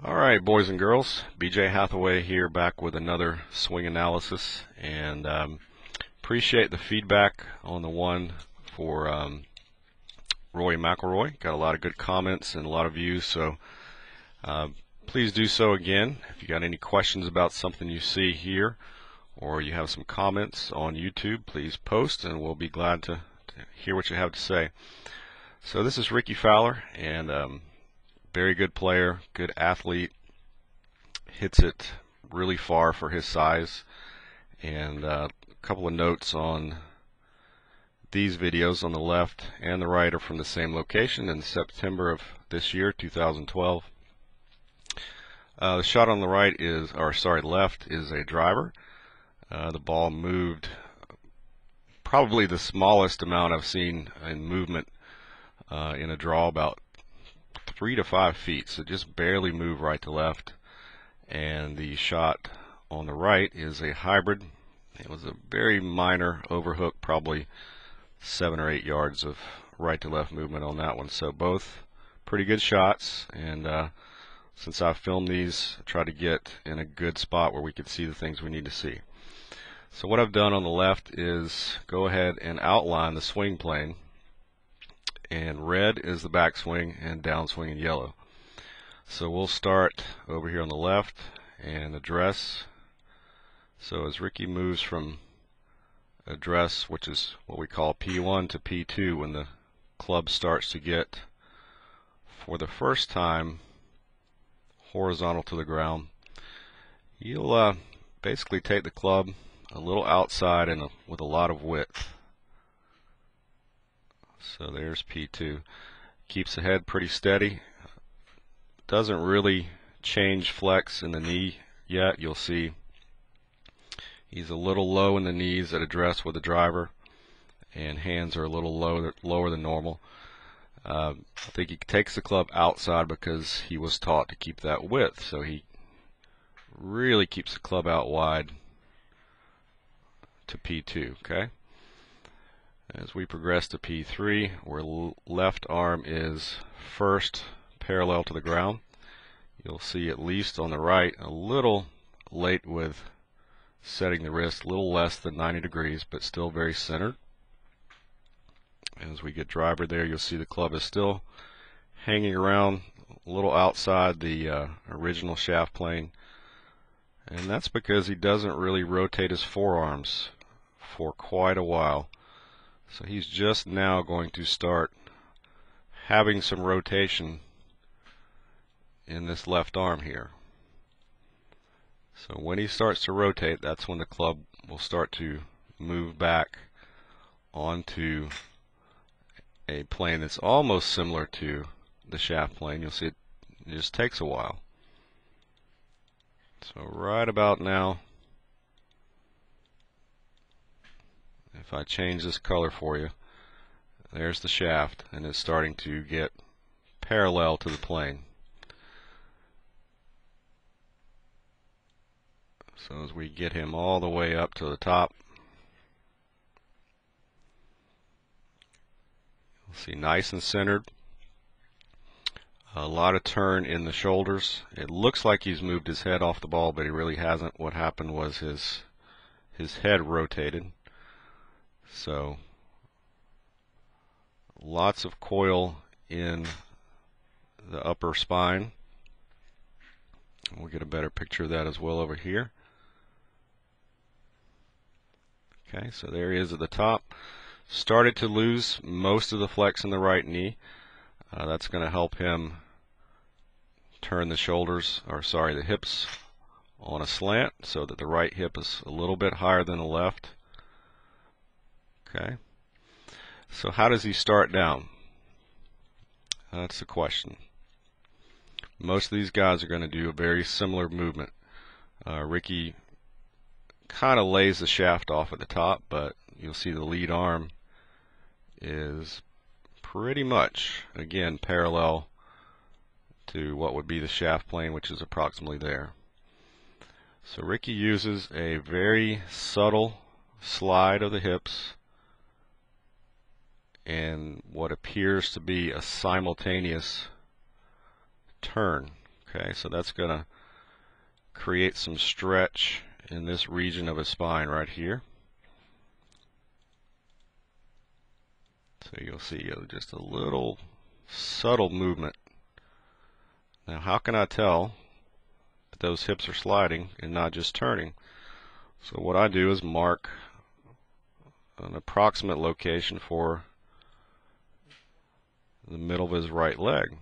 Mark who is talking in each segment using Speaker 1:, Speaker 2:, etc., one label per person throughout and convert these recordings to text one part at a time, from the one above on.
Speaker 1: Alright, boys and girls, BJ Hathaway here, back with another swing analysis, and appreciate the feedback on the one for Rory McIlroy. Got a lot of good comments and a lot of views, so please do so again. If you got any questions about something you see here, or you have some comments on YouTube, please post and we'll be glad to hear what you have to say. So this is Rickie Fowler, and very good player, good athlete, hits it really far for his size. And a couple of notes on these videos on the left and the right are from the same location in September of this year, 2012. The shot on the right is, left is a driver. The ball moved probably the smallest amount I've seen in movement in a draw, about 3 to 5 feet, so just barely move right to left. And the shot on the right is a hybrid. It was a very minor overhook, probably 7 or 8 yards of right to left movement on that one. So both pretty good shots, and since I've filmed these, I try to get in a good spot where we can see the things we need to see. So what I've done on the left is go ahead and outline the swing plane, and red is the backswing and downswing in yellow. So we'll start over here on the left and address. So as Rickie moves from address, which is what we call P1, to P2, when the club starts to get, for the first time, horizontal to the ground, you'll basically take the club a little outside and with a lot of width. So there's P2. Keeps the head pretty steady. Doesn't really change flex in the knee yet. You'll see he's a little low in the knees at address with the driver, and hands are a little lower than normal. I think he takes the club outside because he was taught to keep that width, so he really keeps the club out wide to P2. Okay. As we progress to P3, where left arm is first parallel to the ground, you'll see, at least on the right, a little late with setting the wrist, a little less than 90 degrees, but still very centered. As we get driver there, you'll see the club is still hanging around a little outside the original shaft plane, and that's because he doesn't really rotate his forearms for quite a while. So he's just now going to start having some rotation in this left arm here. So when he starts to rotate, that's when the club will start to move back onto a plane that's almost similar to the shaft plane. You'll see it just takes a while. So right about now, if I change this color for you, there's the shaft, and it's starting to get parallel to the plane. So as we get him all the way up to the top, you'll see nice and centered. A lot of turn in the shoulders. It looks like he's moved his head off the ball, but he really hasn't. What happened was his head rotated. So lots of coil in the upper spine. We'll get a better picture of that as well over here. Okay, so there he is at the top. Started to lose most of the flex in the right knee. That's going to help him turn the the hips on a slant, so that the right hip is a little bit higher than the left. Okay, so how does he start down? That's the question. Most of these guys are going to do a very similar movement. Rickie kind of lays the shaft off at the top, but you'll see the lead arm is pretty much, again, parallel to what would be the shaft plane, which is approximately there. So Rickie uses a very subtle slide of the hips and what appears to be a simultaneous turn. Okay, so that's going to create some stretch in this region of his spine right here. So you'll see just a little subtle movement. Now, how can I tell that those hips are sliding and not just turning? So what I do is mark an approximate location for the middle of his right leg.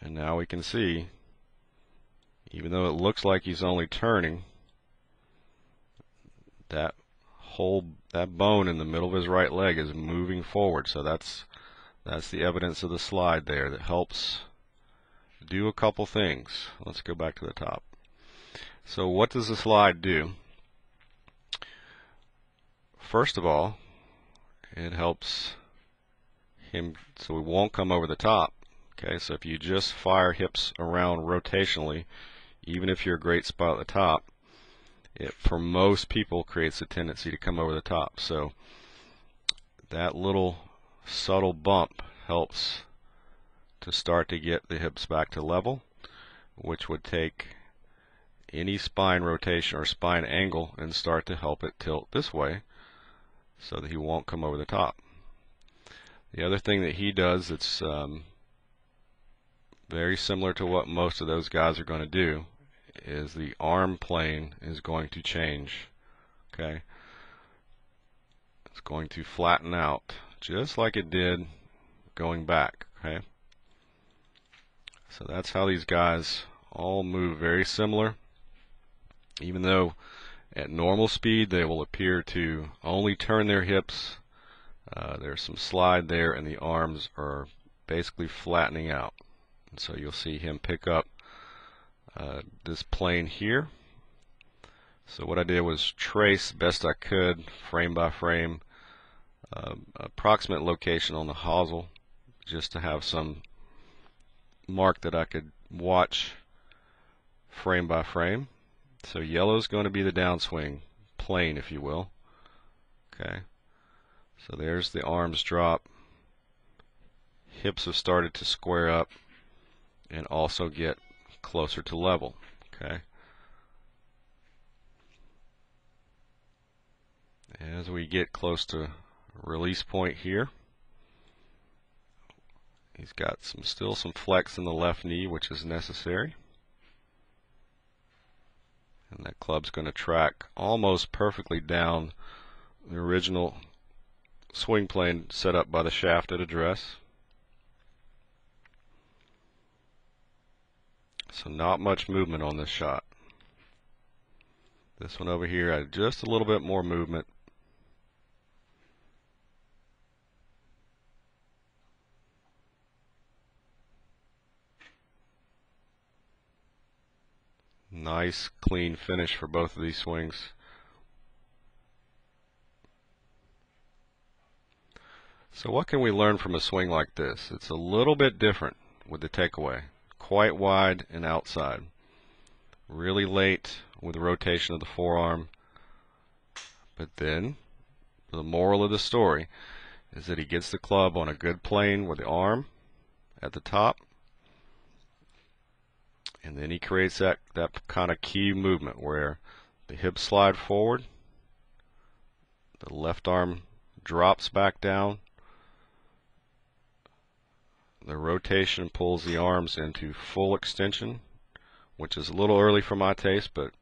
Speaker 1: And now we can see, even though it looks like he's only turning, that bone in the middle of his right leg is moving forward. So that's the evidence of the slide there that helps do a couple things. Let's go back to the top. So what does the slide do? First of all, it helps him so he won't come over the top. Okay, so if you just fire hips around rotationally, even if you're a great spot at the top, it for most people creates a tendency to come over the top. So that little subtle bump helps to start to get the hips back to level, which would take any spine rotation or spine angle and start to help it tilt this way so that he won't come over the top. The other thing that he does that's very similar to what most of those guys are going to do is the arm plane is going to change. Okay, it's going to flatten out just like it did going back. Okay, so that's how these guys all move very similar, even though at normal speed they will appear to only turn their hips. There's some slide there and the arms are basically flattening out. And so you'll see him pick up this plane here. So what I did was trace best I could, frame by frame, approximate location on the hosel, just to have some mark that I could watch frame by frame. So yellow is going to be the downswing plane, if you will. Okay, so there's the arms drop. Hips have started to square up and also get closer to level. Okay, as we get close to release point here, he's got still some flex in the left knee, which is necessary. And that club's going to track almost perfectly down the original swing plane set up by the shaft at address. So not much movement on this shot. This one over here had just a little bit more movement. Nice clean finish for both of these swings. So what can we learn from a swing like this? It's a little bit different with the takeaway. Quite wide and outside. Really late with the rotation of the forearm. But then, the moral of the story is that he gets the club on a good plane with the arm at the top. And then he creates that kind of key movement where the hips slide forward, the left arm drops back down, the rotation pulls the arms into full extension, which is a little early for my taste, but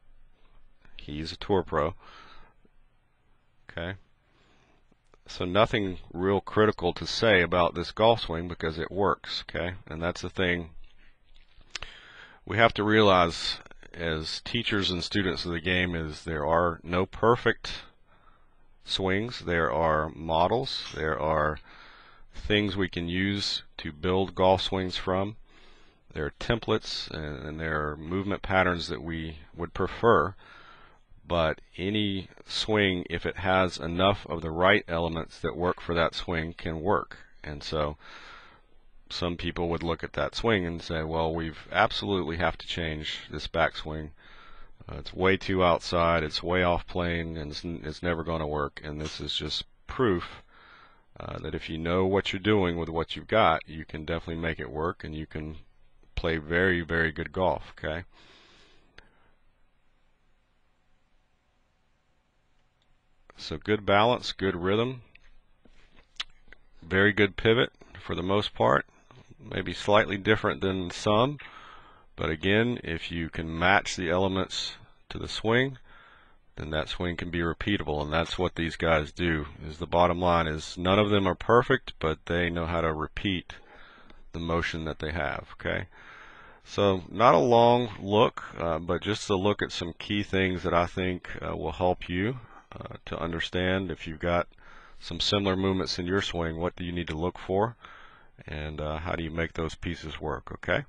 Speaker 1: he's a tour pro. Okay, so nothing real critical to say about this golf swing because it works. Okay, and that's the thing we have to realize as teachers and students of the game is there are no perfect swings. There are models. There are things we can use to build golf swings from. There are templates and there are movement patterns that we would prefer. But any swing, if it has enough of the right elements that work for that swing, can work. And so some people would look at that swing and say, well, we've absolutely have to change this backswing. It's way too outside, it's way off plane, and it's never going to work. And this is just proof that if you know what you're doing with what you've got, you can definitely make it work, and you can play very, very good golf. Okay. So good balance, good rhythm, very good pivot for the most part. Maybe slightly different than some, but again, if you can match the elements to the swing, then that swing can be repeatable, and that's what these guys do. Is the bottom line is none of them are perfect, but they know how to repeat the motion that they have. Okay. So not a long look, but just a look at some key things that I think will help you to understand if you've got some similar movements in your swing, what do you need to look for, and how do you make those pieces work. Okay.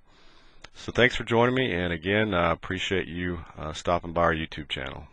Speaker 1: So thanks for joining me, and again, I appreciate you stopping by our YouTube channel.